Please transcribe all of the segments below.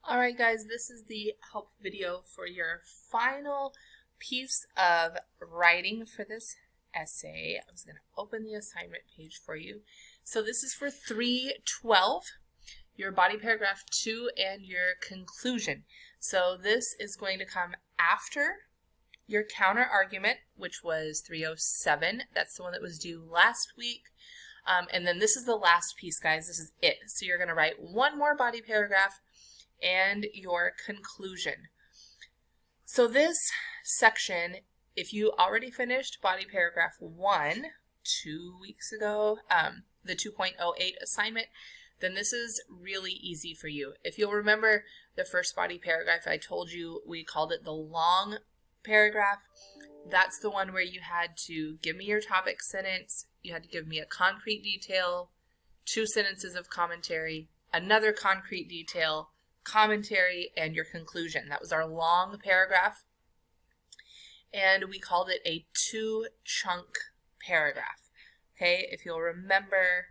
Alright guys, this is the help video for your final piece of writing for this essay. I was going to open the assignment page for you. So this is for 312, your body paragraph 2 and your conclusion. So this is going to come after your counter argument, which was 307. That's the one that was due last week. And then this is the last piece, guys. This is it. So you're going to write one more body paragraph and your conclusion. So this section, if you already finished body paragraph 1 2 weeks ago, the 2.08 assignment, then this is really easy for you. If you'll remember the first body paragraph, I told you we called it the long paragraph. That's the one where you had to give me your topic sentence, you had to give me a concrete detail, 2 sentences of commentary, another concrete detail, commentary, and your conclusion. That was our long paragraph, and we called it a 2-chunk paragraph. Okay, if you'll remember,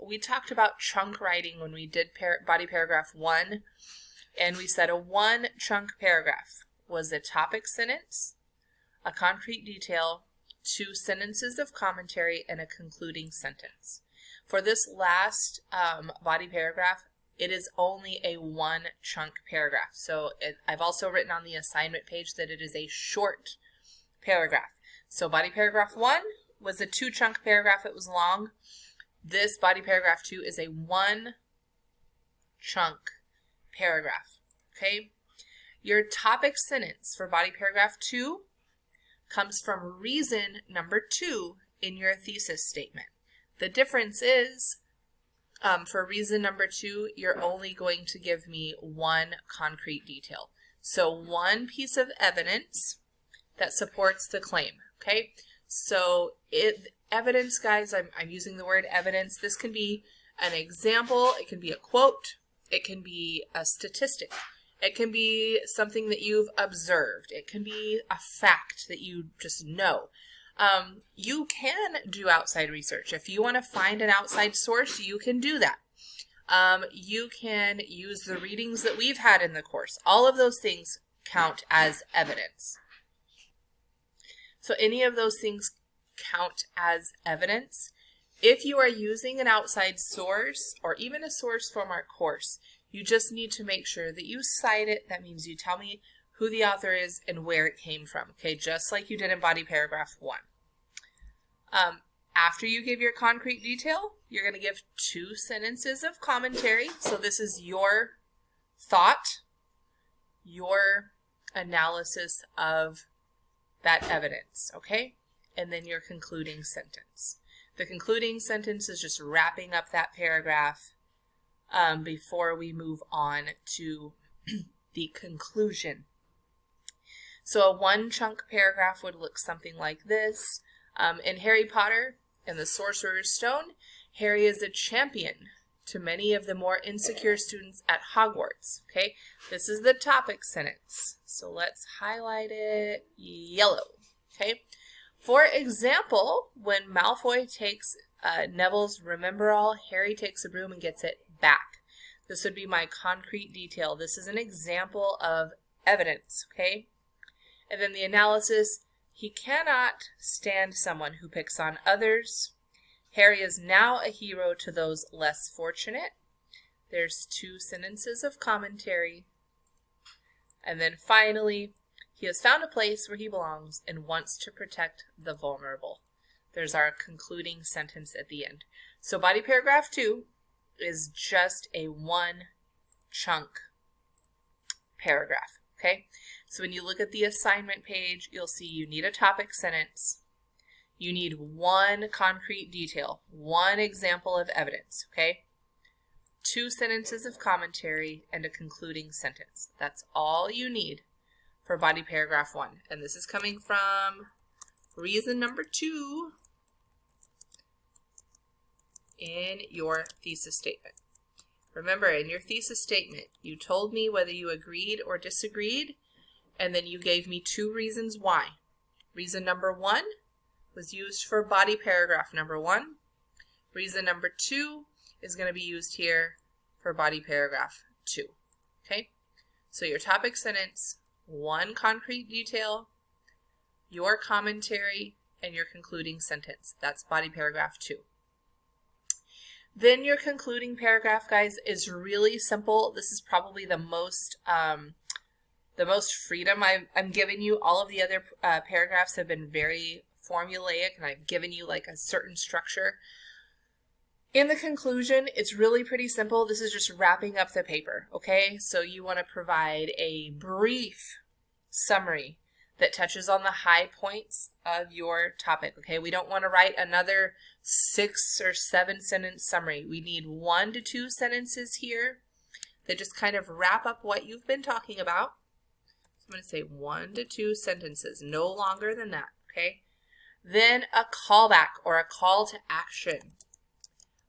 we talked about chunk writing when we did body paragraph 1, and we said a 1-chunk paragraph was a topic sentence, a concrete detail, 2 sentences of commentary, and a concluding sentence. For this last body paragraph, it is only a 1-chunk paragraph. So I've also written on the assignment page that it is a short paragraph. So body paragraph 1 was a 2-chunk paragraph. It was long. This body paragraph 2 is a 1-chunk paragraph. Okay? Your topic sentence for body paragraph 2 comes from reason number 2 in your thesis statement. The difference is, for reason number 2, you're only going to give me 1 concrete detail. So 1 piece of evidence that supports the claim, okay? So evidence, guys, I'm using the word evidence. This can be an example, it can be a quote, it can be a statistic, it can be something that you've observed, it can be a fact that you just know. You can do outside research. If you want to find an outside source, you can do that. You can use the readings that we've had in the course. All of those things count as evidence. So any of those things count as evidence. If you are using an outside source or even a source from our course, you just need to make sure that you cite it. That means you tell me who the author is and where it came from, okay, just like you did in body paragraph 1. After you give your concrete detail, you're going to give 2 sentences of commentary. So this is your thought, your analysis of that evidence, okay? And then your concluding sentence. The concluding sentence is just wrapping up that paragraph before we move on to the conclusion. So a 1-chunk paragraph would look something like this. In Harry Potter and the Sorcerer's Stone, Harry is a champion to many of the more insecure students at Hogwarts. Okay, this is the topic sentence. So let's highlight it yellow. Okay, for example, when Malfoy takes Neville's Rememberall, Harry takes a broom and gets it back. This would be my concrete detail. This is an example of evidence. Okay. And then the analysis, he cannot stand someone who picks on others. Harry is now a hero to those less fortunate. There's 2 sentences of commentary. And then finally, he has found a place where he belongs and wants to protect the vulnerable. There's our concluding sentence at the end. So body paragraph 2 is just a 1-chunk paragraph. Okay, so when you look at the assignment page, you'll see you need a topic sentence, you need 1 concrete detail, 1 example of evidence, okay, 2 sentences of commentary, and a concluding sentence. That's all you need for body paragraph 1. And this is coming from reason number 2 in your thesis statement. Remember, in your thesis statement, you told me whether you agreed or disagreed, and then you gave me 2 reasons why. Reason number 1 was used for body paragraph number 1. Reason number 2 is going to be used here for body paragraph 2. Okay, so your topic sentence, one concrete detail, your commentary, and your concluding sentence. That's body paragraph 2. Then your concluding paragraph, guys, is really simple. This is probably the most freedom I'm giving you. All of the other paragraphs have been very formulaic, and I've given you like a certain structure. In the conclusion, it's really pretty simple. This is just wrapping up the paper, okay? So you want to provide a brief summary that touches on the high points of your topic, okay? We don't want to write another 6 or 7 sentence summary. We need 1 to 2 sentences here that just kind of wrap up what you've been talking about. So I'm going to say 1 to 2 sentences, no longer than that, okay? Then a callback or a call to action.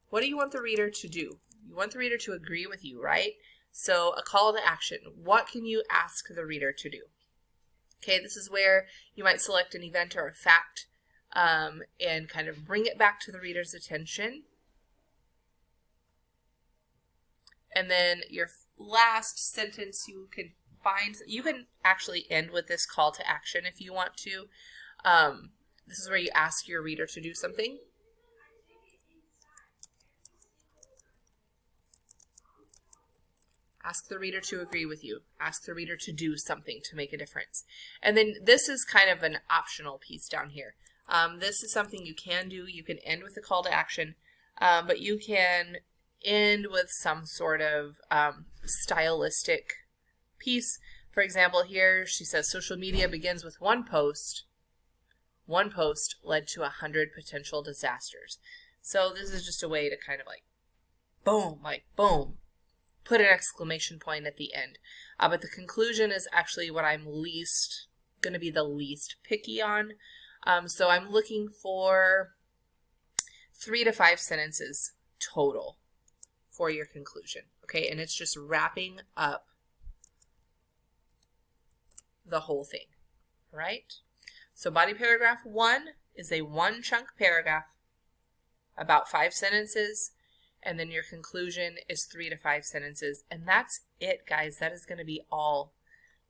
What do you want the reader to do? You want the reader to agree with you, right? So a call to action. What can you ask the reader to do? Okay, this is where you might select an event or a fact and kind of bring it back to the reader's attention. And then your last sentence you can actually end with this call to action if you want to. This is where you ask your reader to do something. Ask the reader to agree with you. Ask the reader to do something to make a difference. And then this is kind of an optional piece down here. This is something you can do. You can end with a call to action, but you can end with some sort of stylistic piece. For example, here she says social media begins with one post. One post led to 100 potential disasters. So this is just a way to kind of like boom, put an exclamation point at the end. But the conclusion is actually what I'm going to be the least picky on. So I'm looking for 3 to 5 sentences total for your conclusion. Okay, and it's just wrapping up the whole thing, right? So body paragraph 1 is a 1 chunk paragraph, about 5 sentences. And then your conclusion is 3 to 5 sentences. And that's it, guys. That is going to be all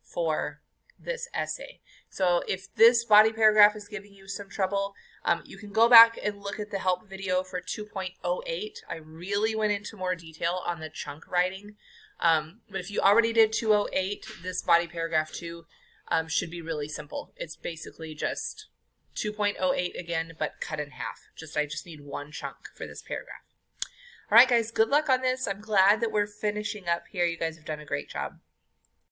for this essay. So if this body paragraph is giving you some trouble, you can go back and look at the help video for 2.08. I really went into more detail on the chunk writing. But if you already did 208, this body paragraph 2 should be really simple. It's basically just 2.08 again, but cut in half. I just need 1 chunk for this paragraph. All right, guys, good luck on this. I'm glad that we're finishing up here. You guys have done a great job.